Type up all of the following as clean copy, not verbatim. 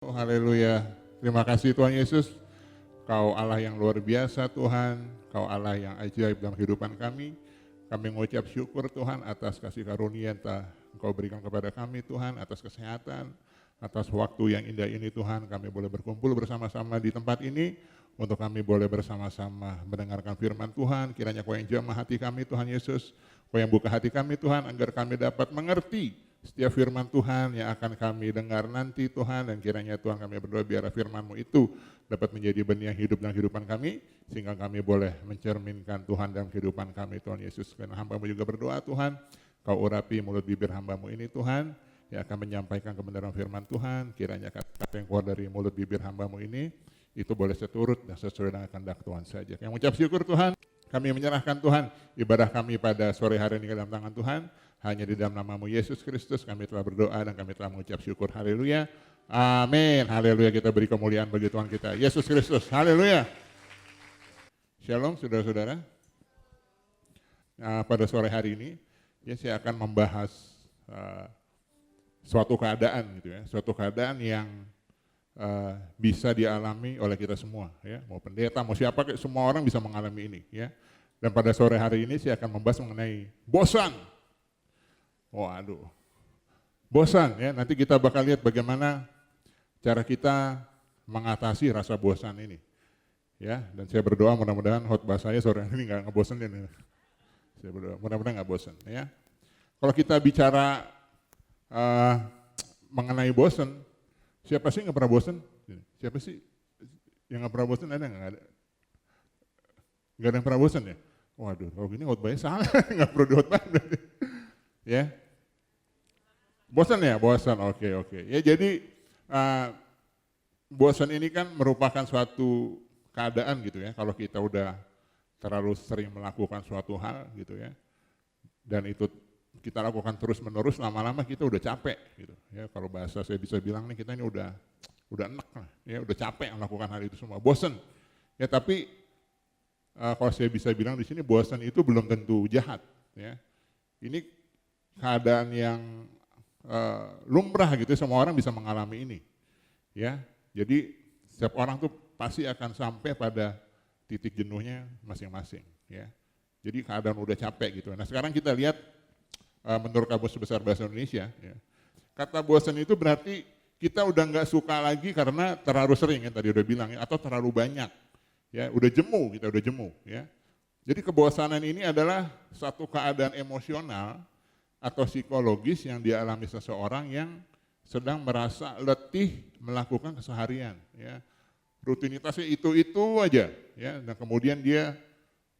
Oh, haleluya. Terima kasih Tuhan Yesus. Kau Allah yang luar biasa Tuhan. Kau Allah yang ajaib dalam kehidupan kami. Kami mengucap syukur Tuhan atas kasih karunia yang telah Engkau berikan kepada kami Tuhan. Atas kesehatan, atas waktu yang indah ini Tuhan. Kami boleh berkumpul bersama-sama di tempat ini. Untuk kami boleh bersama-sama mendengarkan firman Tuhan. Kiranya Kau yang jamah hati kami Tuhan Yesus. Kau yang buka hati kami Tuhan agar kami dapat mengerti setiap firman Tuhan yang akan kami dengar nanti Tuhan, dan kiranya Tuhan kami berdoa biar firman-Mu itu dapat menjadi benih yang hidup dalam kehidupan kami, sehingga kami boleh mencerminkan Tuhan dalam kehidupan kami Tuhan Yesus. Karena hamba-Mu juga berdoa Tuhan, Kau urapi mulut bibir hamba-Mu ini Tuhan, yang akan menyampaikan kebenaran firman Tuhan. Kiranya kata-kata yang keluar dari mulut bibir hamba-Mu ini, itu boleh seturut dan sesuai dengan kehendak Tuhan saja. Yang mengucap syukur Tuhan, kami menyerahkan Tuhan ibadah kami pada sore hari ini ke dalam tangan Tuhan. Hanya di dalam nama-Mu Yesus Kristus kami telah berdoa dan kami telah mengucap syukur. Haleluya. Amin. Haleluya, kita beri kemuliaan bagi Tuhan kita Yesus Kristus. Haleluya. Shalom saudara-saudara. Nah, pada sore hari ini ya saya akan membahas suatu keadaan gitu ya, suatu keadaan yang bisa dialami oleh kita semua ya, mau pendeta, mau siapa, semua orang bisa mengalami ini ya. Dan pada sore hari ini saya akan membahas mengenai bosan. Waduh, bosan ya. Nanti kita bakal lihat bagaimana cara kita mengatasi rasa bosan ini, ya. Dan saya berdoa mudah-mudahan khotbah saya sore ini nggak ngebosenin. Saya berdoa mudah-mudahan nggak bosan, ya. Kalau kita bicara mengenai bosan, siapa sih nggak pernah bosan? Siapa sih yang nggak pernah bosan? Ada nggak? Ada? Nggak ada yang pernah bosan ya? Waduh, kalau gini khotbahnya salah, nggak perlu dikhotbah. Ya, bosan ya, bosan, oke. Ya jadi bosan ini kan merupakan suatu keadaan gitu ya, kalau kita udah terlalu sering melakukan suatu hal gitu ya, dan itu kita lakukan terus menerus, lama-lama kita udah capek gitu ya. Kalau bahasa saya bisa bilang nih, kita ini udah enak lah, ya udah capek melakukan hal itu semua, bosan. Ya tapi kalau saya bisa bilang di sini bosan itu belum tentu jahat ya. Ini keadaan yang lumrah gitu, semua orang bisa mengalami ini ya. Jadi setiap orang tuh pasti akan sampai pada titik jenuhnya masing-masing ya. Jadi keadaan udah capek gitu. Nah sekarang kita lihat menurut Kamus Besar Bahasa Indonesia ya, kata bosan itu berarti kita udah nggak suka lagi karena terlalu sering ya, tadi udah bilang ya, atau terlalu banyak ya, udah jemu, kita udah jemu ya. Jadi kebosanan ini adalah satu keadaan emosional atau psikologis yang dialami seseorang yang sedang merasa letih melakukan keseharian ya. Rutinitasnya itu aja ya, dan kemudian dia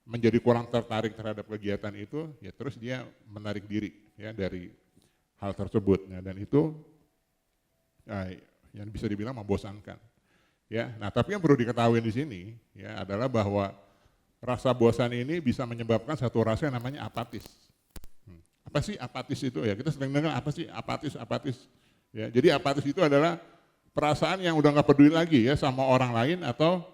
menjadi kurang tertarik terhadap kegiatan itu ya, terus dia menarik diri ya dari hal tersebut ya, dan itu yang bisa dibilang membosankan ya. Nah, tapi yang perlu diketahui di sini ya adalah bahwa rasa bosan ini bisa menyebabkan satu rasa yang namanya apatis. Apa sih apatis itu ya? Kita sering dengar apa sih apatis ya. Jadi apatis itu adalah perasaan yang udah nggak peduli lagi ya sama orang lain atau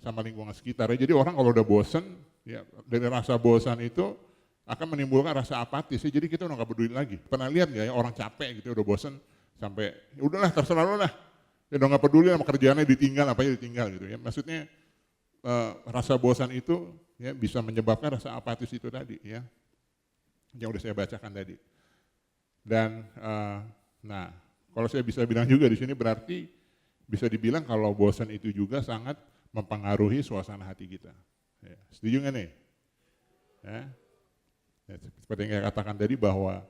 sama lingkungan sekitar ya. Jadi orang kalau udah bosan ya, dari rasa bosan itu akan menimbulkan rasa apatis ya. Jadi kita udah nggak peduli lagi. Pernah lihat nggak ya orang capek gitu udah bosan sampai udahlah terserah lo lah. Ya udah nggak peduli sama kerjaannya, ditinggal apanya ditinggal gitu ya. Maksudnya rasa bosan itu ya bisa menyebabkan rasa apatis itu tadi ya, yang udah saya bacakan tadi. Dan nah, kalau saya bisa bilang juga di sini berarti bisa dibilang kalau bosan itu juga sangat mempengaruhi suasana hati kita. Ya, setuju nggak nih? Ya, seperti yang saya katakan tadi bahwa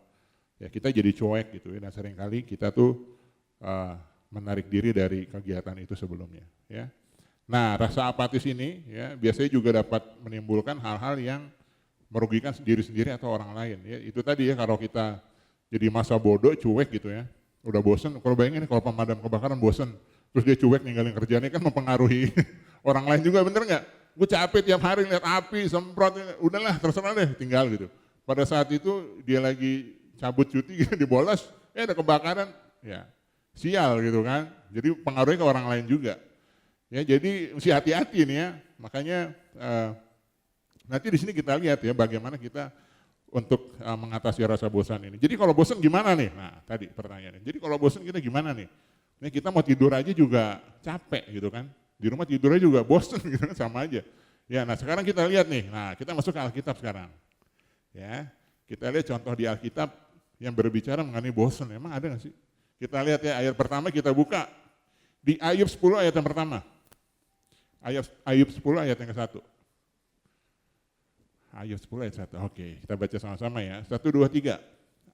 ya kita jadi cuek gitu ya, dan seringkali kita tuh menarik diri dari kegiatan itu sebelumnya. Ya. Nah, rasa apatis ini ya biasanya juga dapat menimbulkan hal-hal yang merugikan diri sendiri atau orang lain ya. Itu tadi ya, kalau kita jadi masa bodoh, cuek gitu ya, udah bosen. Kalau bayangin kalau pemadam kebakaran bosen terus dia cuek ninggalin kerjaannya, kan mempengaruhi orang lain juga, bener nggak? Gue capek tiap hari lihat api semprot, udahlah terserah deh, tinggal gitu. Pada saat itu dia lagi cabut cuti gitu, dibolos, ada kebakaran, ya sial gitu kan. Jadi pengaruhnya ke orang lain juga ya. Jadi mesti hati-hati nih ya. Makanya nanti di sini kita lihat ya bagaimana kita untuk mengatasi rasa bosan ini. Jadi kalau bosan gimana nih? Nah tadi pertanyaannya, jadi kalau bosan kita gimana nih? Ini kita mau tidur aja juga capek gitu kan. Di rumah tidurnya juga bosen gitu kan, sama aja. Ya, nah sekarang kita lihat nih, nah kita masuk ke Alkitab sekarang. Ya, kita lihat contoh di Alkitab yang berbicara mengenai bosen, emang ada nggak sih? Kita lihat ya ayat pertama, kita buka di Ayub 10 ayat yang pertama. Ayub 10 ayat yang ke-1. Ayub 10 ayat 1, oke kita baca sama-sama ya. 1, 2, 3.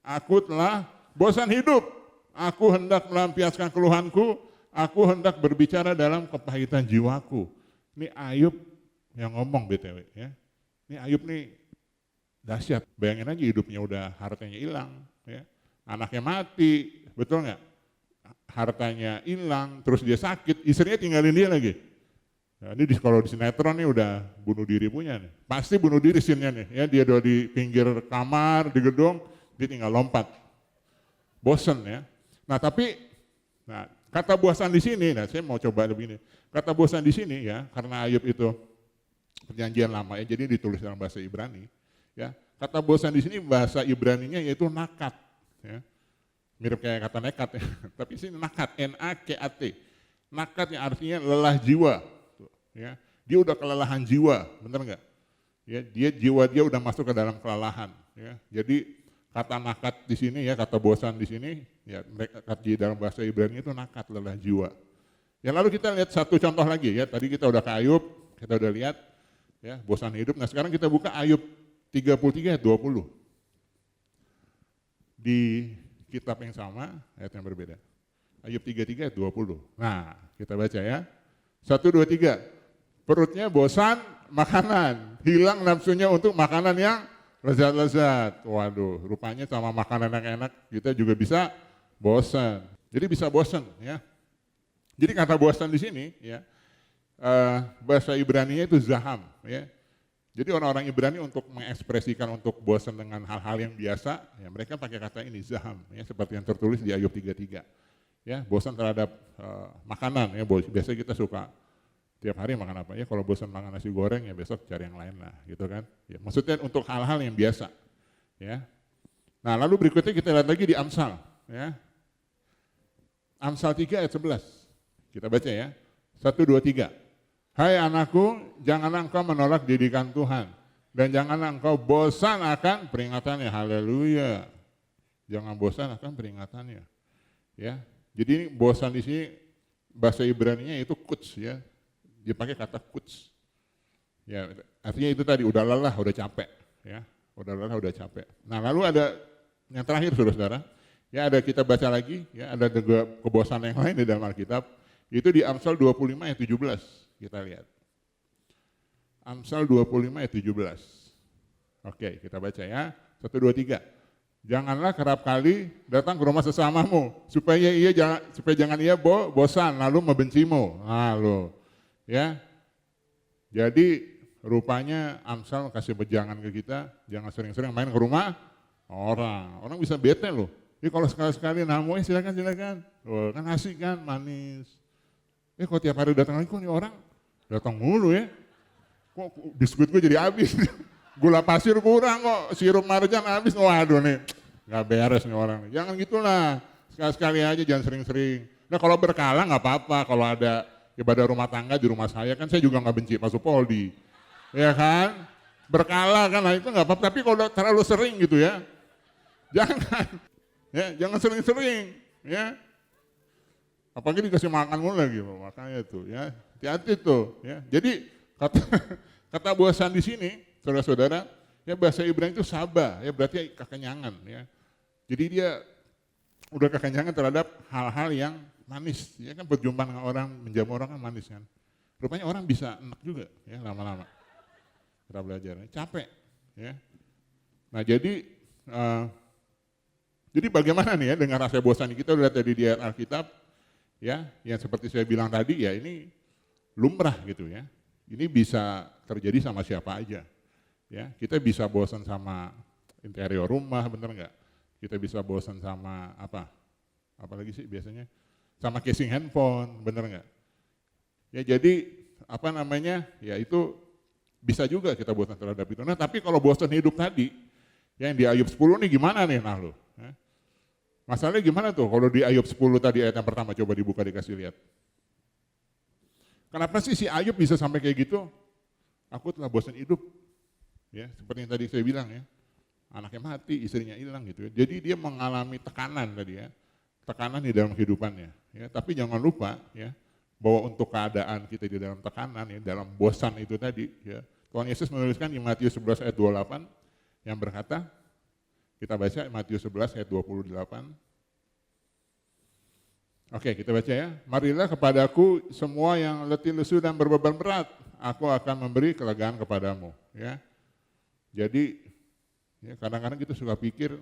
Aku telah bosan hidup, aku hendak melampiaskan keluhanku, aku hendak berbicara dalam kepahitan jiwaku. Ini Ayub yang ngomong BTW ya. Ini Ayub nih dahsyat, bayangin aja hidupnya udah hartanya hilang, ya. Anaknya mati, betul nggak? Hartanya hilang, terus dia sakit, istrinya tinggalin dia lagi. Nah, ini kalau di sinetron nih udah bunuh diri punya nih, pasti bunuh diri scene-nya nih, ya dia udah di pinggir kamar, di gedung, dia tinggal lompat, bosen ya. Nah tapi, kata bosan di sini, nah saya mau coba begini, kata bosan di sini ya, karena Ayub itu perjanjian lama ya, jadi ditulis dalam bahasa Ibrani. Ya, kata bosan di sini bahasa Ibraninya yaitu nakat, ya. Mirip kayak kata nekat ya, tapi sini nakat, N-A-K-A-T, nakat yang artinya lelah jiwa, ya. Dia udah kelelahan jiwa, bener nggak? Ya, jiwa dia udah masuk ke dalam kelelahan, ya. Jadi kata nakat di sini ya, kata bosan di sini, ya di dalam bahasa Ibrani itu nakat, lelah jiwa. Ya lalu kita lihat satu contoh lagi ya, tadi kita udah ke Ayub, kita udah lihat, ya bosan hidup. Nah sekarang kita buka Ayub 33 ayat 20. Di kitab yang sama, ayat yang berbeda. Ayub 33 ayat 20. Nah, kita baca ya. 1, 2, 3. Perutnya bosan makanan, hilang nafsunya untuk makanan yang lezat-lezat. Waduh, rupanya sama makanan yang enak kita juga bisa bosan. Jadi bisa bosan ya. Jadi kata bosan di sini ya, bahasa Ibraninya itu zaham ya. Jadi orang-orang Ibrani untuk mengekspresikan untuk bosan dengan hal-hal yang biasa, ya mereka pakai kata ini zaham, ya seperti yang tertulis di Ayub 33. Ya, bosan terhadap makanan, ya biasanya kita suka tiap hari makan apa ya? Kalau bosan makan nasi goreng ya besok cari yang lain lah, gitu kan? Ya, maksudnya untuk hal-hal yang biasa, ya. Nah, lalu berikutnya kita lihat lagi di Amsal, ya. Amsal 3 ayat 11. Kita baca ya. 1, 2, 3. Hai anakku, janganlah engkau menolak didikan Tuhan, dan janganlah engkau bosan akan peringatannya. Haleluya. Jangan bosan akan peringatannya. Ya. Jadi ini bosan di sini bahasa Ibraninya itu kuts ya. Dia pakai kata kuts. Ya, artinya itu tadi udah lelah, udah capek, ya. Udah lelah, udah capek. Nah, lalu ada yang terakhir Saudara-saudara. Ya, ada kita baca lagi, ya ada juga kebosanan yang lain di dalam Alkitab. Itu di Amsal 25 ayat 17. Kita lihat. Amsal 25 ayat 17. Oke, kita baca ya. 1, 2, 3. Janganlah kerap kali datang ke rumah sesamamu, supaya jangan ia bosan lalu membencimu. Nah, lo. Ya. Jadi rupanya Amsal kasih pejangan ke kita, jangan sering-sering main ke rumah orang. Orang bisa bete loh. Jadi kalau sekali-sekali namu, silakan. Oh, kan asik kan, manis. Kok tiap hari datang lagi, kok nih orang datang mulu ya. Kok biskuit gue jadi habis. Gula pasir kurang kok, sirup marjan habis. Waduh nih, gak beres nih orang. Jangan gitulah, sekali-sekali aja jangan sering-sering. Nah kalau berkala gak apa-apa, kalau ada ibadah rumah tangga di rumah saya kan saya juga gak benci Pak Supoldi. Ya kan, berkala kan, nah itu gak apa-apa. Tapi kalau terlalu sering gitu ya, jangan sering-sering ya. Apalagi dikasih makan mulu lagi, makanya tuh ya, hati-hati tuh ya. Jadi kata bosan di sini, saudara-saudara, ya bahasa Ibrani itu sabah, ya berarti kekenyangan ya. Jadi dia udah kekenyangan terhadap hal-hal yang manis, ya kan berjumpa dengan orang, menjamu orang kan manis kan. Rupanya orang bisa enak juga ya lama-lama. Kita belajar, capek ya. Nah jadi bagaimana nih ya dengan rasa bosan kita lihat tadi di Alkitab. Ya, yang seperti saya bilang tadi ya ini lumrah gitu ya. Ini bisa terjadi sama siapa aja. Ya, kita bisa bosan sama interior rumah, bener nggak? Kita bisa bosan sama apa lagi sih biasanya? Sama casing handphone, bener nggak? Ya jadi apa namanya? Ya itu bisa juga kita bosan terhadap itu. Nah tapi kalau bosan hidup tadi, yang di Ayub 10 nih gimana nih nah lo? Masalahnya gimana tuh kalau di Ayub 10 tadi ayat yang pertama, coba dibuka dikasih lihat. Kenapa sih si Ayub bisa sampai kayak gitu? Aku telah bosan hidup. Ya, seperti yang tadi saya bilang ya. Anaknya mati, istrinya hilang gitu ya. Jadi dia mengalami tekanan tadi ya. Tekanan di dalam kehidupannya ya. Tapi jangan lupa ya, bahwa untuk keadaan kita di dalam tekanan ya, dalam bosan itu tadi ya. Tuhan Yesus menuliskan di Matius 11 ayat 28 yang berkata, kita baca Matius 11 ayat 28. Oke, kita baca ya. Marilah kepadaku semua yang letih lesu dan berbeban berat, aku akan memberi kelegaan kepadamu ya. Jadi ya, kadang-kadang kita suka pikir,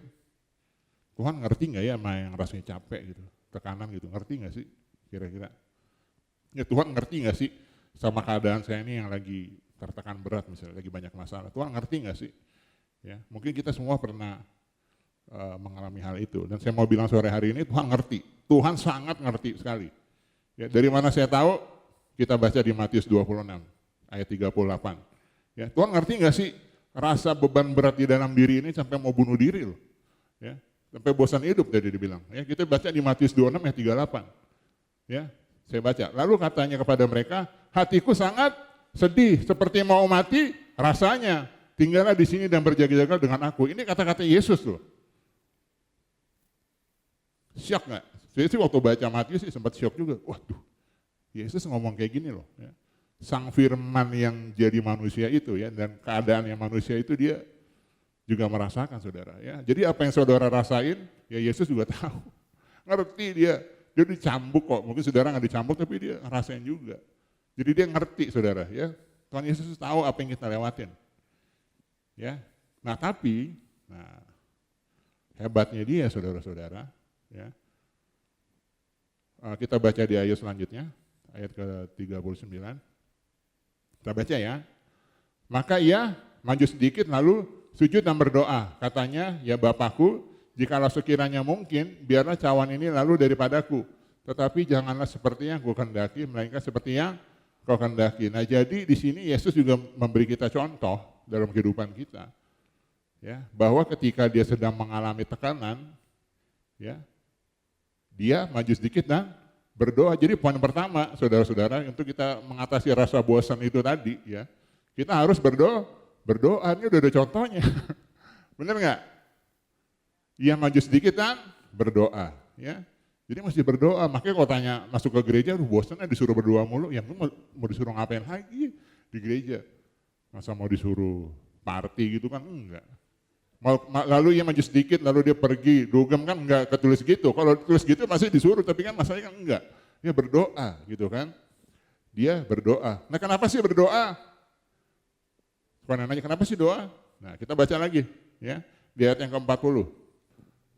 Tuhan ngerti nggak ya sama yang rasanya capek gitu, tekanan gitu, ngerti nggak sih kira-kira? Ya Tuhan ngerti nggak sih sama keadaan saya ini yang lagi tertekan berat misalnya, lagi banyak masalah, Tuhan ngerti nggak sih? Ya, mungkin kita semua pernah mengalami hal itu, dan saya mau bilang sore hari ini Tuhan ngerti, Tuhan sangat ngerti sekali. Ya, dari mana saya tahu? Kita baca di Matius 26 ayat 38. Ya, Tuhan ngerti nggak sih rasa beban berat di dalam diri ini sampai mau bunuh diri loh. Ya, sampai bosan hidup tadi dibilang. Ya, kita baca di Matius 26 ayat 38. Ya, saya baca. Lalu katanya kepada mereka, hatiku sangat sedih seperti mau mati rasanya. Tinggallah di sini dan berjaga-jaga dengan aku. Ini kata-kata Yesus loh. Syok nggak? Saya sih waktu baca Matius sih sempat syok juga. Waduh, Yesus ngomong kayak gini loh. Ya. Sang Firman yang jadi manusia itu ya, dan keadaan yang manusia itu dia juga merasakan saudara ya. Jadi apa yang saudara rasain ya Yesus juga tahu, ngerti dia dicambuk kok, mungkin saudara nggak dicambuk tapi dia rasain juga. Jadi dia ngerti saudara ya, Tuhan Yesus tahu apa yang kita lewatin ya. Nah tapi hebatnya dia saudara-saudara ya, kita baca di ayat selanjutnya ayat ke-39. Kita baca ya. Maka ia maju sedikit lalu sujud dan berdoa. Katanya, ya Bapakku, jikalau sekiranya mungkin, biarlah cawan ini lalu daripadaku. Tetapi janganlah seperti yang kau kehendaki, melainkan seperti yang kau kehendaki. Nah jadi di sini Yesus juga memberi kita contoh dalam kehidupan kita. Ya, bahwa ketika dia sedang mengalami tekanan, ya, dia maju sedikit dan berdoa. Jadi poin pertama saudara-saudara untuk kita mengatasi rasa bosan itu tadi ya, kita harus berdoa. Ini udah ada contohnya. Bener nggak? Ia maju sedikit dan berdoa ya. Jadi mesti berdoa. Makanya kalau tanya masuk ke gereja, bosan disuruh berdoa mulu, ya mau disuruh ngapain lagi di gereja? Masa mau disuruh party gitu kan? Enggak. Lalu ia maju sedikit, lalu dia pergi, dugem kan enggak ketulis gitu. Kalau tulis gitu masih disuruh, tapi kan masalahnya kan enggak. Dia berdoa gitu kan. Dia berdoa. Nah kenapa sih berdoa? Bukan nanya kenapa sih doa? Nah kita baca lagi ya, di ayat yang ke-40.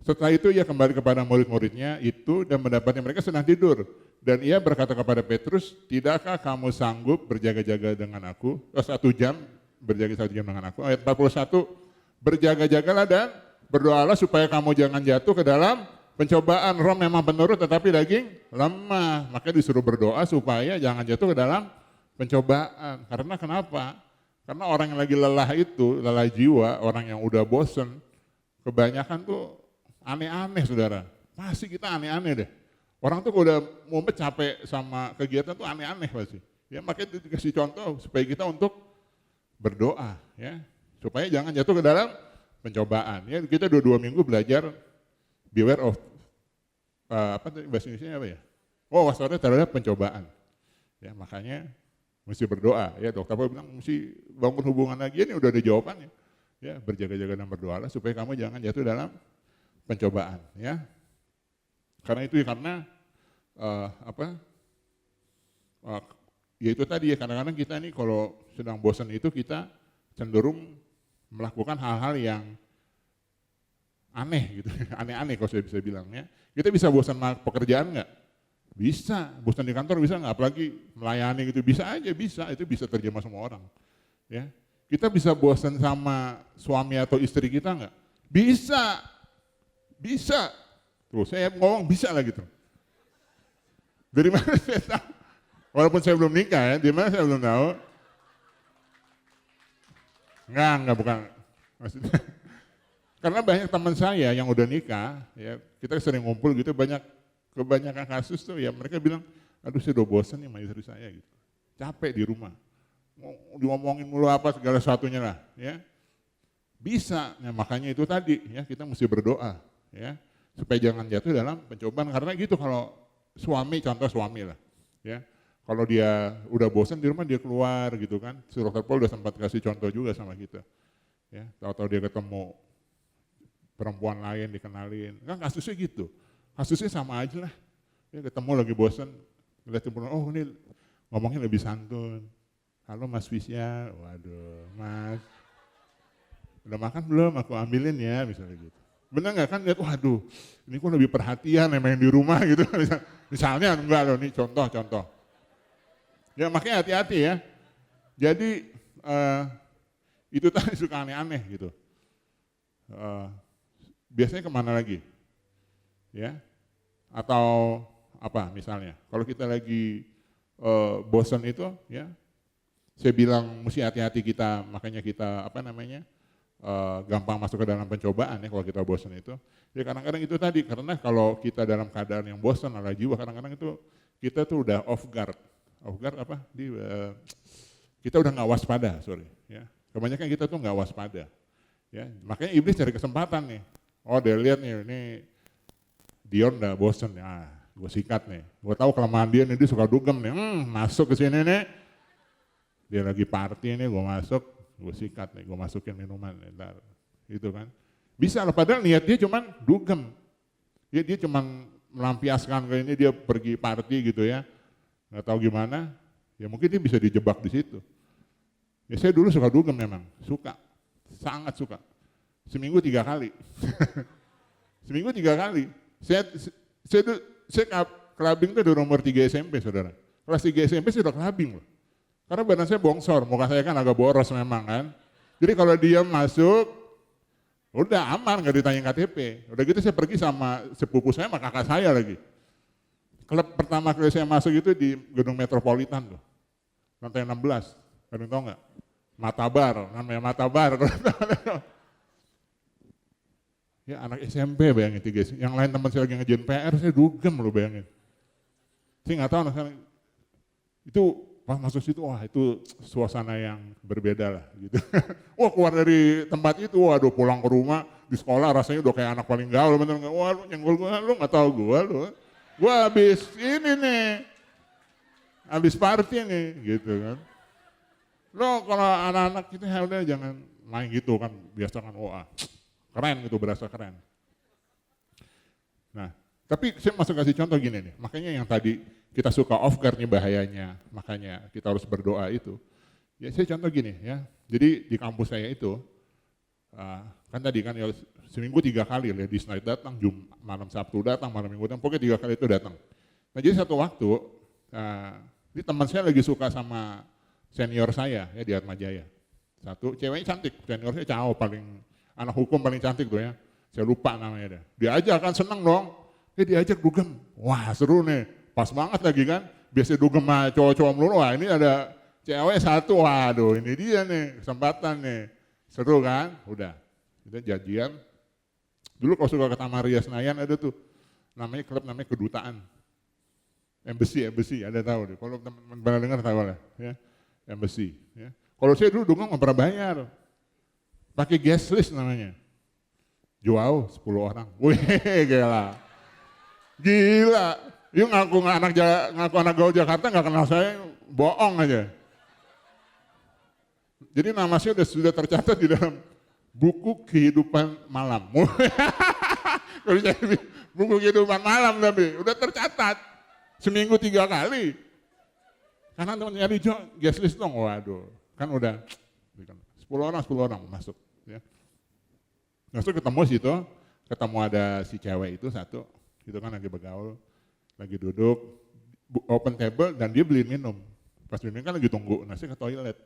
Setelah itu ia kembali kepada murid-muridnya itu dan mendapati mereka sedang tidur. Dan ia berkata kepada Petrus, tidakkah kamu sanggup berjaga-jaga dengan aku? 1 jam, berjaga 1 jam dengan aku. Ayat 41, berjaga-jagalah dan berdoalah supaya kamu jangan jatuh ke dalam pencobaan. Roh memang penurut tetapi daging lemah. Maka disuruh berdoa supaya jangan jatuh ke dalam pencobaan. Karena kenapa? Karena orang yang lagi lelah itu, lelah jiwa, orang yang udah bosen, kebanyakan tuh aneh-aneh saudara. Pasti kita aneh-aneh deh. Orang tuh udah mau capek sama kegiatan tuh aneh-aneh pasti. Ya makanya dikasih contoh supaya kita untuk berdoa ya. Supaya jangan jatuh ke dalam pencobaan. Ya, kita 2 minggu belajar beware of bahasa Indonesia apa ya? Oh, waspada terhadap pencobaan. Ya, makanya mesti berdoa. Ya, dokter bilang mesti bangun hubungan lagi, ini udah ada jawabannya. Ya, berjaga-jaga dan berdoalah supaya kamu jangan jatuh dalam pencobaan, ya. Karena itu karena ya itu tadi ya, kadang-kadang kita ini kalau sedang bosan itu kita cenderung melakukan hal-hal yang aneh gitu, aneh-aneh kalau saya bisa bilang ya. Kita bisa bosan sama pekerjaan nggak? Bisa, bosan di kantor bisa nggak? Apalagi melayani gitu, bisa aja, bisa, itu bisa terjemah semua orang. Ya, kita bisa bosan sama suami atau istri kita nggak? Bisa, bisa. Tuh saya ngomong bisa lah gitu. Dari mana saya tahu? Walaupun saya belum nikah ya, di mana saya belum tahu. Enggak bukan. Maksudnya, Karena banyak teman saya yang udah nikah, ya kita sering ngumpul gitu, kebanyakan kasus tuh ya mereka bilang, aduh saya udah bosan nih sama istri saya gitu. Capek di rumah, mau diomongin mulu apa segala sesuatunya lah, ya. Bisa, nah makanya itu tadi ya kita mesti berdoa, ya supaya jangan jatuh dalam pencobaan. Karena gitu kalau suami, contoh suami lah, ya kalau dia udah bosan di rumah dia keluar gitu kan. Si Dr. Paul udah sempat kasih contoh juga sama kita, ya tahu-tahu dia ketemu perempuan lain dikenalin, kan kasusnya gitu, kasusnya sama aja lah, ya ketemu lagi bosan, lihat perempuan, oh ini ngomongnya lebih santun, halo Mas Fisya, waduh Mas, udah makan belum? Aku ambilin ya, misalnya gitu. Bener nggak kan? Lihat, waduh, ini kok lebih perhatian yang main di rumah gitu. Misalnya enggak loh, ini contoh-contoh. Ya makanya hati-hati ya. Jadi itu tadi suka aneh-aneh gitu. Biasanya kemana lagi? Ya, atau apa misalnya? Kalau kita lagi bosan itu, ya, saya bilang mesti hati-hati kita, makanya kita apa namanya? Gampang masuk ke dalam pencobaan ya kalau kita bosan itu. Ya kadang-kadang itu tadi, karena kalau kita dalam keadaan yang bosan ala jiwa, kadang-kadang itu kita tuh udah off guard apa? Kita udah nggak waspada, ya. Kebanyakan kita tuh nggak waspada, ya. Makanya iblis cari kesempatan nih. Oh dia lihat nih, ini Dion udah bosan, ya, gue sikat nih. Gue tahu kelemahan dia nih, dia suka dugem nih, masuk ke sini nih. Dia lagi party nih, gue masuk. Gue sikat nih, gue masukin minuman, ntar gitu kan. Bisa lah, padahal niat dia cuman dugem. Dia cuman melampiaskan kayak ini, dia pergi party gitu ya. Nggak tahu gimana, ya mungkin dia bisa dijebak di situ. Ya saya dulu suka dugem memang, suka, sangat suka. Seminggu 3 kali. Seminggu 3 kali. Saya clubbing itu dari umur 3 SMP saudara. Kelas 3 SMP saya udah clubbing loh. Karena badan saya bongsor, muka saya kan agak boros memang kan. Jadi kalau dia masuk, udah aman, nggak ditanya KTP. Udah gitu saya pergi sama sepupu saya sama kakak saya lagi. Klub pertama kali saya masuk itu di Gedung Metropolitan tuh, lantai 16, kalian tahu nggak? Matabar, namanya Matabar. Ya anak SMP bayangin 3, yang lain teman saya lagi ngerjain PR, saya dugem loh bayangin. Saya nggak tahu anak itu pas masuk situ, wah itu suasana yang berbeda lah gitu. Wah keluar dari tempat itu, waduh pulang ke rumah, di sekolah rasanya udah kayak anak paling gaul, bener nggak? Wah lu nyenggol gue, lu nggak tahu gue, gue habis ini nih, habis party nih, gitu kan. Lo kalau anak-anak itu ya udah jangan main gitu kan, biasa kan, wah keren gitu, berasa keren. Nah, tapi saya masuk kasih contoh gini nih, makanya yang tadi kita suka off guard nih bahayanya, makanya kita harus berdoa itu. Ya saya contoh gini ya, jadi di kampus saya itu, kan tadi kan ya seminggu 3 kali ladies night datang, malam Sabtu datang, malam Minggu datang, pokoknya 3 kali itu datang. Nah jadi satu waktu, ini teman saya lagi suka sama senior saya ya di Atmajaya. Satu, ceweknya cantik, senior saya cowok paling, anak hukum paling cantik tuh ya, saya lupa namanya dia. Diajak kan seneng dong, diajak dugem, wah seru nih, pas banget lagi kan, biasa dugem sama cowok-cowok melulu, wah ini ada cewek satu, waduh ini dia nih, kesempatan nih, seru kan, udah, kita janjian. Dulu kalau suka ke Taman Ria Senayan ada tuh, namanya klub namanya Kedutaan, Embassy, ada tahu deh, kalau teman-teman pernah dengar tahu lah, ya, Embassy. Ya. Kalau saya dulu dugem nggak pernah bayar, pakai guest list namanya, jual 10 orang, wih gila, yuk ngaku anak gaul Jakarta nggak kenal saya, bohong aja. Jadi nama saya sudah tercatat di dalam buku kehidupan malam. Buku kehidupan malam tapi udah tercatat seminggu 3 kali. Karena teman nyari guest list dong, waduh, kan udah 10 orang masuk. Ya. Masuk ketemu situ, ketemu ada si cewek itu satu, itu kan lagi bergaul, lagi duduk, open table dan dia beli minum. Pas minum kan lagi tunggu, nah saya ke toilet.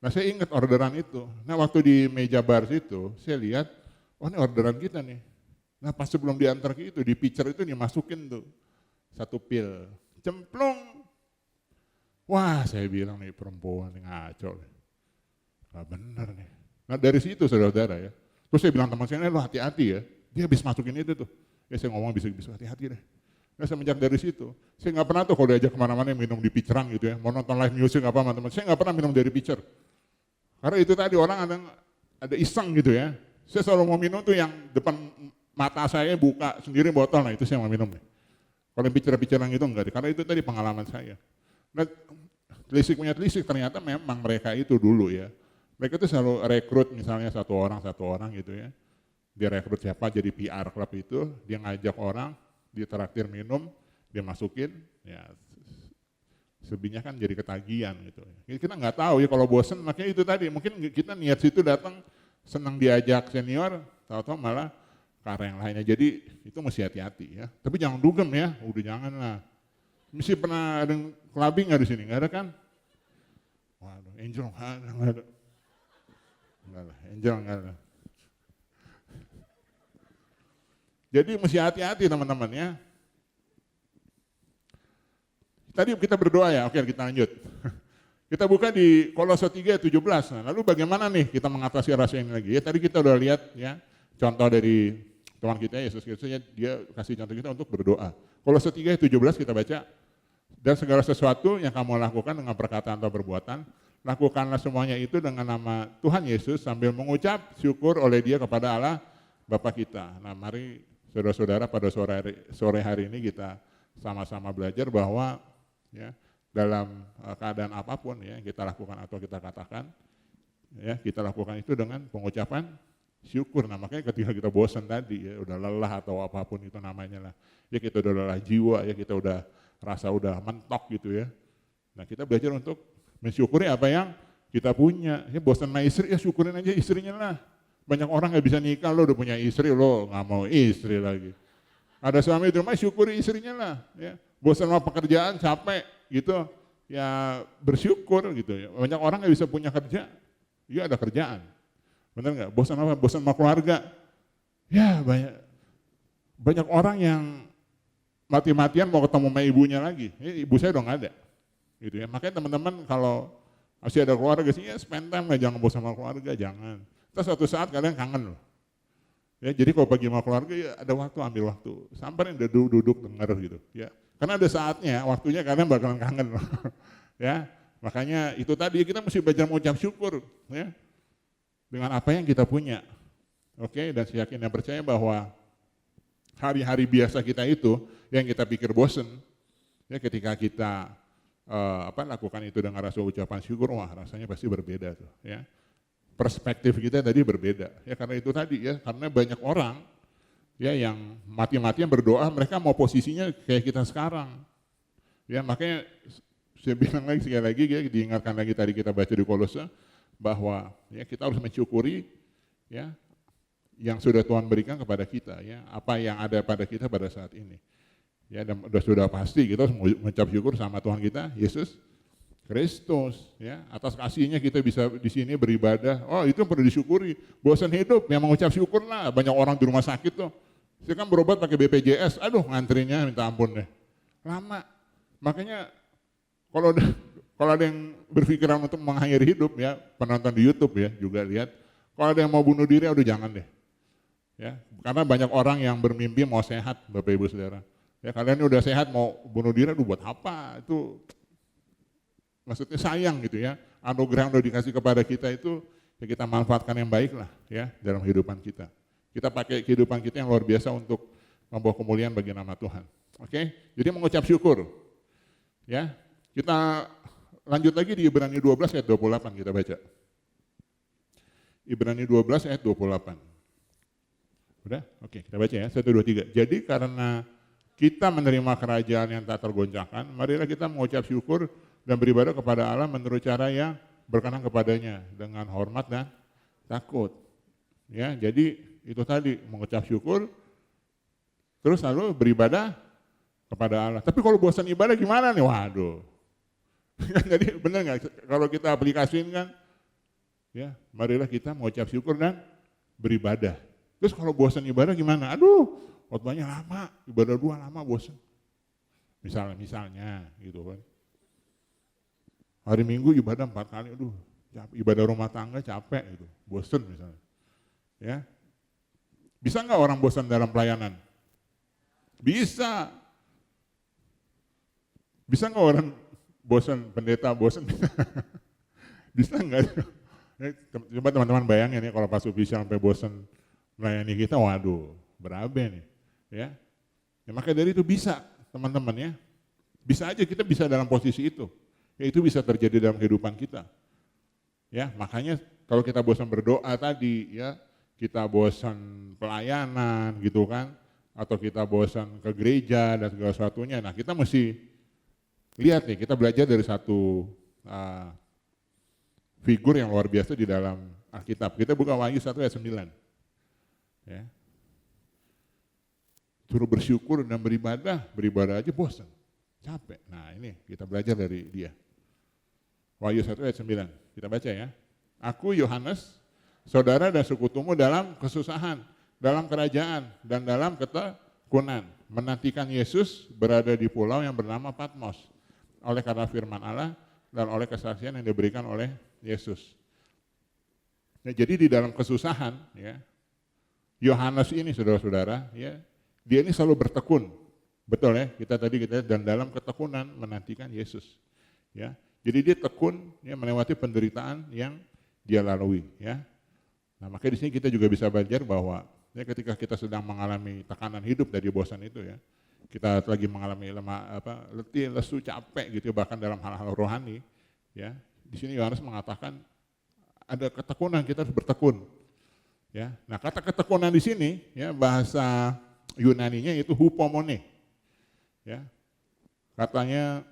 Nah saya ingat orderan itu, nah waktu di meja bar situ, saya lihat, oh ini orderan kita nih. Nah pas sebelum diantar ke itu, di pitcher itu dimasukin tuh, 1 pil, cemplung. Wah saya bilang nih perempuan nih ngaco, gak bener nih. Nah dari situ saudara-saudara ya, Terus saya bilang teman saya, lo hati-hati ya, dia habis masukin itu tuh. Ya saya ngomong bisa hati-hati deh. Nah semenjak dari situ, saya nggak pernah tuh kalau diajak kemana-mana minum di pitcherang gitu ya, mau nonton live music apa teman-teman, saya nggak pernah minum dari pitcher. Karena itu tadi orang ada iseng gitu ya. Saya selalu mau minum tuh yang depan mata saya buka sendiri botol, nah itu saya mau minum nih. Kalau yang pitcher-pitcherang itu enggak, karena itu tadi pengalaman saya. Nah, telisik ternyata memang mereka itu dulu ya. Mereka tuh selalu rekrut misalnya satu orang gitu ya. Dia rekrut siapa jadi PR klub itu, dia ngajak orang, dia traktir minum, dia masukin, ya selebihnya kan jadi ketagihan gitu. Kita nggak tahu ya kalau bosen, makanya itu tadi mungkin kita niat situ datang senang diajak senior, tahu-tahu malah ke arah yang lainnya. Jadi itu mesti hati-hati ya. Tapi jangan dugem ya, udah jangan lah. Mesti pernah ada clubbing nggak di sini? Nggak ada kan? Waduh, Angel nggak ada. Nggak ada, Angel nggak ada. Jadi mesti hati-hati teman-teman ya. Tadi kita berdoa ya, oke kita lanjut. Kita buka di Kolose 3:17. Nah, lalu bagaimana nih kita mengatasi rasa ini lagi? Ya tadi kita udah lihat ya contoh dari Tuhan kita Yesus Kristus, dia kasih contoh kita untuk berdoa. Kolose 3:17 kita baca. Dan segala sesuatu yang kamu lakukan dengan perkataan atau perbuatan, lakukanlah semuanya itu dengan nama Tuhan Yesus sambil mengucap syukur oleh Dia kepada Allah Bapa kita. Nah, mari saudara-saudara pada sore hari ini kita sama-sama belajar bahwa ya dalam keadaan apapun ya kita lakukan atau kita katakan ya kita lakukan itu dengan pengucapan syukur. Nah makanya ketika kita bosan tadi ya udah lelah atau apapun itu namanya lah ya kita udah lelah jiwa ya kita udah rasa udah mentok gitu ya. Nah kita belajar untuk mensyukuri apa yang kita punya. Ya bosan sama istri ya syukurin aja istrinya lah. Banyak orang nggak bisa nikah, lo udah punya istri lo nggak mau istri lagi. Ada suami di rumah syukuri istrinya lah ya. Bosan sama pekerjaan, capek gitu, ya bersyukur gitu ya. Banyak orang nggak bisa punya kerja, ya ada kerjaan. Benar nggak? Bosan apa? Bosan sama keluarga. Ya banyak orang yang mati-matian mau ketemu sama ibunya lagi. Ibu saya udah nggak ada. Gitu ya. Makanya teman-teman kalau masih ada keluarga sih ya spend time lah, jangan bosan sama keluarga, jangan. Terus suatu saat kalian kangen loh. Ya, jadi kalau pagi sama keluarga ya ada waktu, ambil waktu. Samperin duduk denger gitu ya. Karena ada saatnya, waktunya kalian bakalan kangen loh. Ya, makanya itu tadi kita mesti belajar mengucap syukur ya. Dengan apa yang kita punya. Oke, dan saya yakin dan percaya bahwa hari-hari biasa kita itu yang kita pikir bosen ya ketika kita lakukan itu dengan rasa ucapan syukur, wah rasanya pasti berbeda tuh ya. Perspektif kita tadi berbeda ya karena itu tadi ya, karena banyak orang ya yang mati-matian berdoa, mereka mau posisinya kayak kita sekarang ya. Makanya saya bilang lagi sekali lagi ya, diingatkan lagi tadi kita baca di Kolose bahwa ya kita harus mensyukuri ya yang sudah Tuhan berikan kepada kita ya, apa yang ada pada kita pada saat ini ya. Dan sudah pasti kita harus mengucap syukur sama Tuhan kita Yesus Kristus ya, atas kasihnya kita bisa di sini beribadah. Oh itu perlu disyukuri. Bosan hidup yang mengucap syukur lah. Banyak orang di rumah sakit tuh. Saya kan berobat pakai BPJS, aduh ngantrinya minta ampun deh. Lama. Makanya kalau ada yang berpikiran untuk mengakhiri hidup ya, penonton di YouTube ya juga lihat. Kalau ada yang mau bunuh diri, aduh jangan deh. Ya, karena banyak orang yang bermimpi mau sehat, Bapak Ibu Saudara. Ya kalian ini udah sehat mau bunuh diri, aduh buat apa? Itu maksudnya sayang gitu ya, anugerah yang udah dikasih kepada kita itu ya kita manfaatkan yang baik lah ya dalam kehidupan kita. Kita pakai kehidupan kita yang luar biasa untuk membawa kemuliaan bagi nama Tuhan. Oke, jadi mengucap syukur. Ya, kita lanjut lagi di Ibrani 12 ayat 28 kita baca. Ibrani 12 ayat 28. Udah? Oke, kita baca ya, 1, 2, 3. Jadi karena kita menerima kerajaan yang tak tergoncangkan, marilah kita mengucap syukur dan beribadah kepada Allah menurut cara yang berkenan kepadanya dengan hormat dan takut. Ya, jadi itu tadi mengucap syukur, terus lalu beribadah kepada Allah. Tapi kalau bosan ibadah gimana nih? Waduh. Jadi benar nggak? Kalau kita aplikasiin kan, ya marilah kita mengucap syukur dan beribadah. Terus kalau bosan ibadah gimana? Aduh, khotbahnya lama, ibadah 2 lama bosan. Misalnya gitu kan. Hari Minggu ibadah 4 kali, aduh, ibadah rumah tangga capek gitu, bosen misalnya. Ya, Bisa nggak orang bosan dalam pelayanan? Bisa. Bisa nggak orang bosan, pendeta bosan? Bisa nggak? Coba teman-teman bayangin ya kalau Pak Supisi sampai bosan melayani kita, waduh, berabe nih. Ya, maka dari itu bisa teman-teman ya. Bisa aja kita bisa dalam posisi itu. Ya itu bisa terjadi dalam kehidupan kita. Ya, makanya kalau kita bosan berdoa tadi ya, kita bosan pelayanan gitu kan, atau kita bosan ke gereja dan segala sesuatunya. Nah kita mesti lihat nih, kita belajar dari satu figur yang luar biasa di dalam Alkitab. Kita buka Wahyu 1 ayat 9. Ya. Suruh bersyukur dan beribadah aja bosan, capek. Nah ini kita belajar dari dia. Wahyu 1 ayat 9, kita baca ya. Aku Yohanes, saudara dan sekutumu dalam kesusahan, dalam kerajaan, dan dalam ketekunan, menantikan Yesus berada di pulau yang bernama Patmos, oleh karena firman Allah dan oleh kesaksian yang diberikan oleh Yesus. Nah, jadi di dalam kesusahan, ya, Yohanes ini saudara-saudara, ya, dia ini selalu bertekun, betul ya, kita dan dalam ketekunan menantikan Yesus, ya. Jadi dia tekun, ya, melewati penderitaan yang dia lalui, ya. Nah, makanya di sini kita juga bisa belajar bahwa ya, ketika kita sedang mengalami tekanan hidup dari bosan itu ya, kita lagi mengalami letih, lesu, capek gitu, bahkan dalam hal-hal rohani, ya. Di sini Yohanes mengatakan ada ketekunan, kita harus bertekun, ya. Nah, kata ketekunan di sini, ya, bahasa Yunaninya itu hupomone, ya. Katanya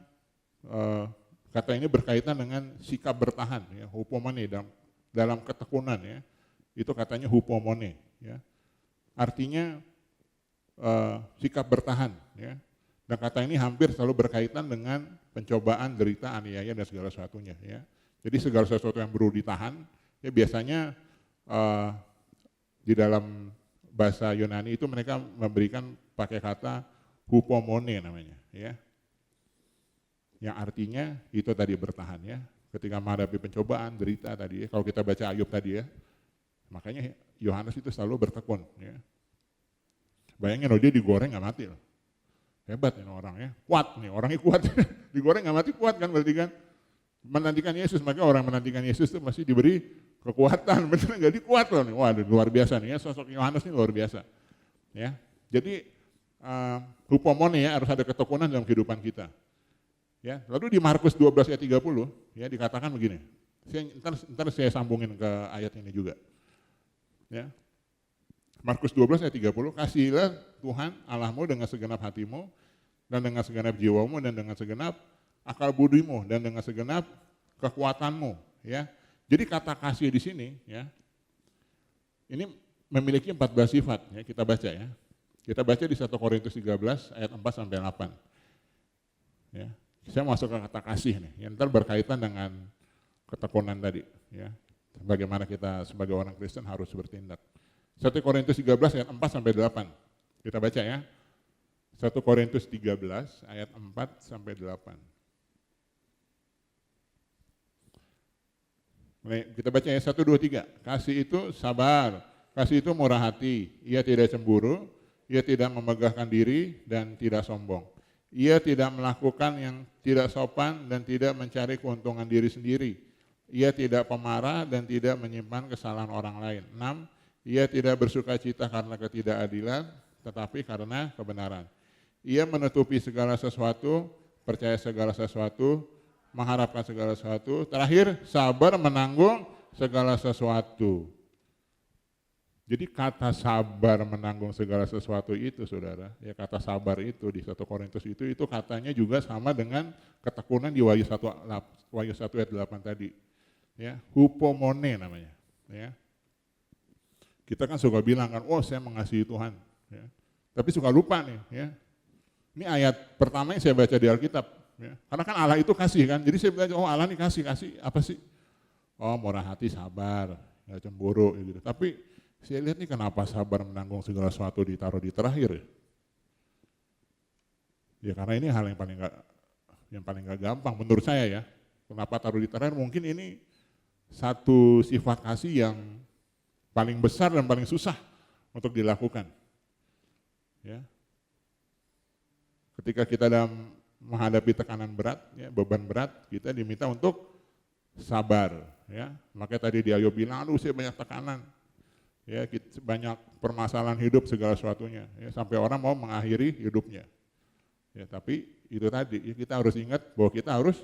kata ini berkaitan dengan sikap bertahan, ya, hupomone dalam ketekunan, ya. Itu katanya hupomone, ya. Artinya sikap bertahan, ya. Dan kata ini hampir selalu berkaitan dengan pencobaan, derita, aniaya dan segala sesuatunya, ya. Jadi segala sesuatu yang perlu ditahan, ya biasanya di dalam bahasa Yunani itu mereka memberikan pakai kata hupomone namanya, ya. Yang artinya itu tadi bertahan, ya. Ketika menghadapi pencobaan, derita tadi, ya. Kalau kita baca Ayub tadi ya, makanya Yohanes itu selalu bertekun, ya. Bayangin loh, dia digoreng nggak mati loh. Hebat ini orangnya, kuat nih, orangnya kuat. Digoreng nggak mati kuat kan, berarti kan menantikan Yesus, maka orang menantikan Yesus itu masih diberi kekuatan, benar nggak, dia kuat loh nih. Waduh, luar biasa nih ya, sosok Yohanes ini luar biasa. Ya, jadi hupomone ya, harus ada ketekunan dalam kehidupan kita. Ya, lalu di Markus 12 ayat 30 ya dikatakan begini. Ntar saya sambungin ke ayat ini juga. Ya. Markus 12 ayat 30, kasihilah Tuhan Allahmu dengan segenap hatimu dan dengan segenap jiwamu dan dengan segenap akal budimu dan dengan segenap kekuatanmu, ya. Jadi kata kasih di sini, ya, ini memiliki 14 sifat, ya, kita baca ya. Kita baca di 1 Korintus 13 ayat 4 sampai 8. Ya. Saya masuk ke kata kasih nih, yang ntar berkaitan dengan ketekunan tadi, ya. Bagaimana kita sebagai orang Kristen harus bertindak. 1 Korintus 13 ayat 4 sampai 8. Kita baca ya. 1 Korintus 13 ayat 4 sampai 8. Kita baca ya, 1, 2, 3. Kasih itu sabar, kasih itu murah hati, ia tidak cemburu, ia tidak memegahkan diri dan tidak sombong. Ia tidak melakukan yang tidak sopan dan tidak mencari keuntungan diri sendiri. Ia tidak pemarah dan tidak menyimpan kesalahan orang lain. 6. Ia tidak bersuka cita karena ketidakadilan, tetapi karena kebenaran. Ia menutupi segala sesuatu, percaya segala sesuatu, mengharapkan segala sesuatu. Terakhir, sabar menanggung segala sesuatu. Jadi kata sabar menanggung segala sesuatu itu, saudara, ya, kata sabar itu di 1 Korintus itu katanya juga sama dengan ketekunan di Wahyu 1 ayat 8 tadi. Ya, hupomone namanya, ya. Kita kan suka bilang kan, oh saya mengasihi Tuhan, ya. Tapi suka lupa nih, ya. Ini ayat pertama yang saya baca di Alkitab, ya. Karena kan Allah itu kasih kan, jadi saya belajar, oh Allah nih kasih apa sih? Oh murah hati, sabar, nggak cemburu, gitu. Tapi saya lihat nih kenapa sabar menanggung segala sesuatu ditaruh di terakhir, ya. Ya karena ini hal yang paling nggak gampang menurut saya ya. Kenapa taruh di terakhir? Mungkin ini satu sifat kasih yang paling besar dan paling susah untuk dilakukan. Ya. Ketika kita dalam menghadapi tekanan berat, ya, beban berat, kita diminta untuk sabar. Ya. Makanya tadi di Ayub bilang, aduh saya banyak tekanan, ya, banyak permasalahan hidup segala sesuatunya, ya, sampai orang mau mengakhiri hidupnya. Ya, tapi itu tadi, ya, kita harus ingat bahwa kita harus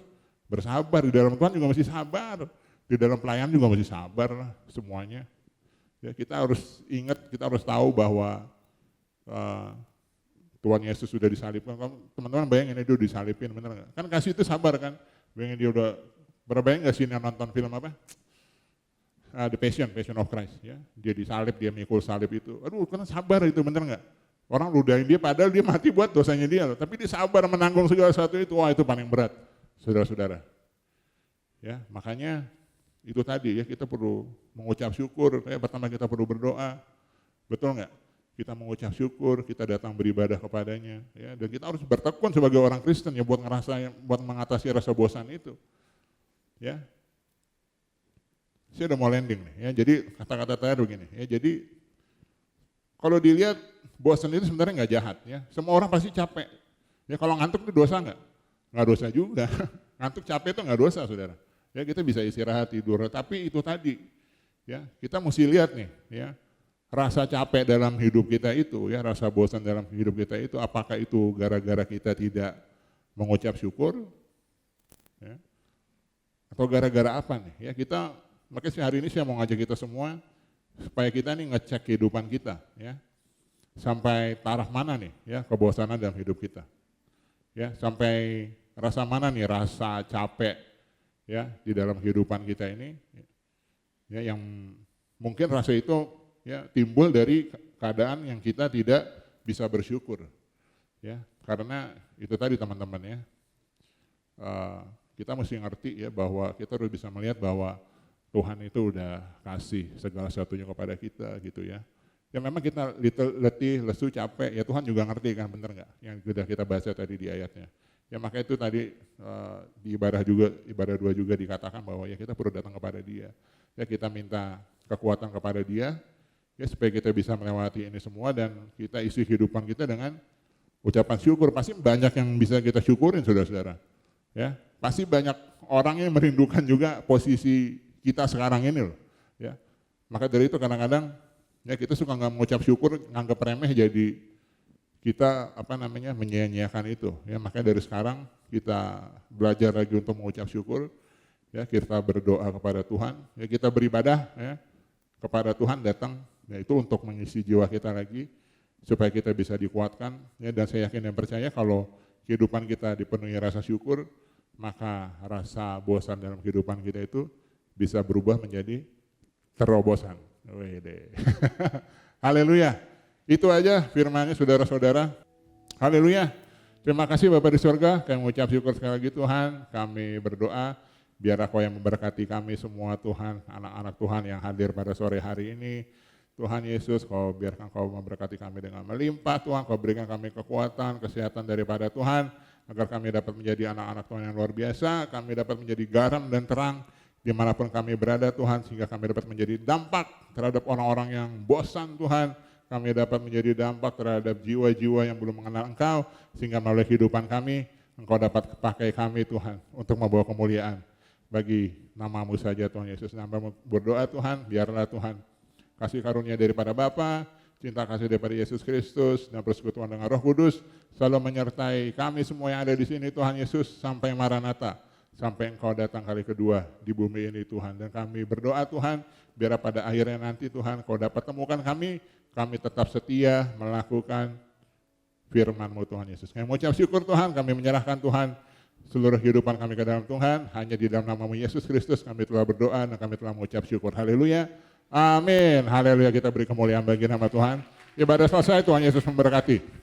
bersabar, di dalam Tuhan juga mesti sabar, di dalam pelayanan juga mesti sabar semuanya. Ya, kita harus ingat, kita harus tahu bahwa Tuhan Yesus sudah disalibkan. Teman-teman bayangin dia disalibin, bener nggak? Kan kasih itu sabar kan? Bayangin dia udah, bayangin nggak sih nonton film apa? The Passion of Christ, ya. Dia disalib, dia mikul salib itu. Aduh, kan sabar itu, bener nggak? Orang ludahin dia, padahal dia mati buat dosanya dia loh. Tapi dia sabar menanggung segala sesuatu itu, wah itu paling berat, saudara-saudara. Ya, makanya itu tadi ya, kita perlu mengucap syukur. Pertama kita perlu berdoa, betul nggak? Kita mengucap syukur, kita datang beribadah kepadanya, ya. Dan kita harus bertekun sebagai orang Kristen ya buat mengatasi rasa bosan itu, ya. Saya udah mau landing nih, ya. Jadi kata-kata terakhir begini, ya. Jadi kalau dilihat bosan itu sebenarnya nggak jahat, ya. Semua orang pasti capek. Ya kalau ngantuk itu dosa nggak? Nggak dosa juga. Ngantuk capek itu nggak dosa, saudara. Ya kita bisa istirahat tidur, tapi itu tadi, ya kita mesti lihat nih, ya rasa capek dalam hidup kita itu, ya rasa bosan dalam hidup kita itu, apakah itu gara-gara kita tidak mengucap syukur, ya, atau gara-gara apa nih? Ya kita, makanya hari ini saya mau ngajak kita semua supaya kita nih ngecek kehidupan kita, ya sampai taraf mana nih, ya kebosanan dalam hidup kita, ya sampai rasa mana nih rasa capek, ya di dalam kehidupan kita ini, ya yang mungkin rasa itu ya timbul dari keadaan yang kita tidak bisa bersyukur, ya karena itu tadi teman-teman ya, kita mesti ngerti ya bahwa kita harus bisa melihat bahwa Tuhan itu udah kasih segala sesuatunya kepada kita gitu ya. Ya memang kita letih, lesu, capek, ya Tuhan juga ngerti kan, bener nggak? Yang sudah kita baca tadi di ayatnya. Ya maka itu tadi di ibadah 2 juga dikatakan bahwa ya kita perlu datang kepada Dia. Ya kita minta kekuatan kepada Dia, ya supaya kita bisa melewati ini semua dan kita isi kehidupan kita dengan ucapan syukur. Pasti banyak yang bisa kita syukurin saudara-saudara. Ya pasti banyak orang yang merindukan juga posisi kita sekarang ini loh. Ya maka dari itu kadang-kadang ya kita suka nggak mengucap syukur, nganggap remeh, jadi kita menyia-nyiakan itu. Ya makanya dari sekarang kita belajar lagi untuk mengucap syukur. Ya kita berdoa kepada Tuhan. Ya kita beribadah ya kepada Tuhan, datang. Ya itu untuk mengisi jiwa kita lagi supaya kita bisa dikuatkan. Ya dan saya yakin dan percaya kalau kehidupan kita dipenuhi rasa syukur, maka rasa bosan dalam kehidupan kita itu bisa berubah menjadi terobosan. Wede. Haleluya. Itu aja firman-Nya saudara-saudara. Haleluya. Terima kasih Bapak di surga, kami mengucap syukur sekali lagi Tuhan. Kami berdoa biar Engkau yang memberkati kami semua Tuhan, anak-anak Tuhan yang hadir pada sore hari ini. Tuhan Yesus, biarkan Kau memberkati kami dengan melimpah Tuhan, Kau berikan kami kekuatan, kesehatan daripada Tuhan, agar kami dapat menjadi anak-anak Tuhan yang luar biasa, kami dapat menjadi garam dan terang dimanapun kami berada Tuhan, sehingga kami dapat menjadi dampak terhadap orang-orang yang bosan Tuhan, kami dapat menjadi dampak terhadap jiwa-jiwa yang belum mengenal Engkau, sehingga melalui kehidupan kami, Engkau dapat pakai kami Tuhan, untuk membawa kemuliaan bagi nama-Mu saja Tuhan Yesus. Namamu berdoa Tuhan, biarlah Tuhan kasih karunia daripada Bapa, cinta kasih daripada Yesus Kristus, dan persekutuan dengan Roh Kudus, selalu menyertai kami semua yang ada di sini Tuhan Yesus, sampai Maranatha. Sampai Engkau datang kali kedua di bumi ini Tuhan. Dan kami berdoa Tuhan, biar pada akhirnya nanti Tuhan Kau dapat temukan kami tetap setia melakukan firman-Mu Tuhan Yesus. Kami mengucap syukur Tuhan, kami menyerahkan Tuhan seluruh kehidupan kami ke dalam Tuhan, hanya di dalam nama-Mu Yesus Kristus kami telah berdoa dan kami telah mengucap syukur. Haleluya, amin, haleluya, kita beri kemuliaan bagi nama Tuhan. Ibadah selesai, Tuhan Yesus memberkati.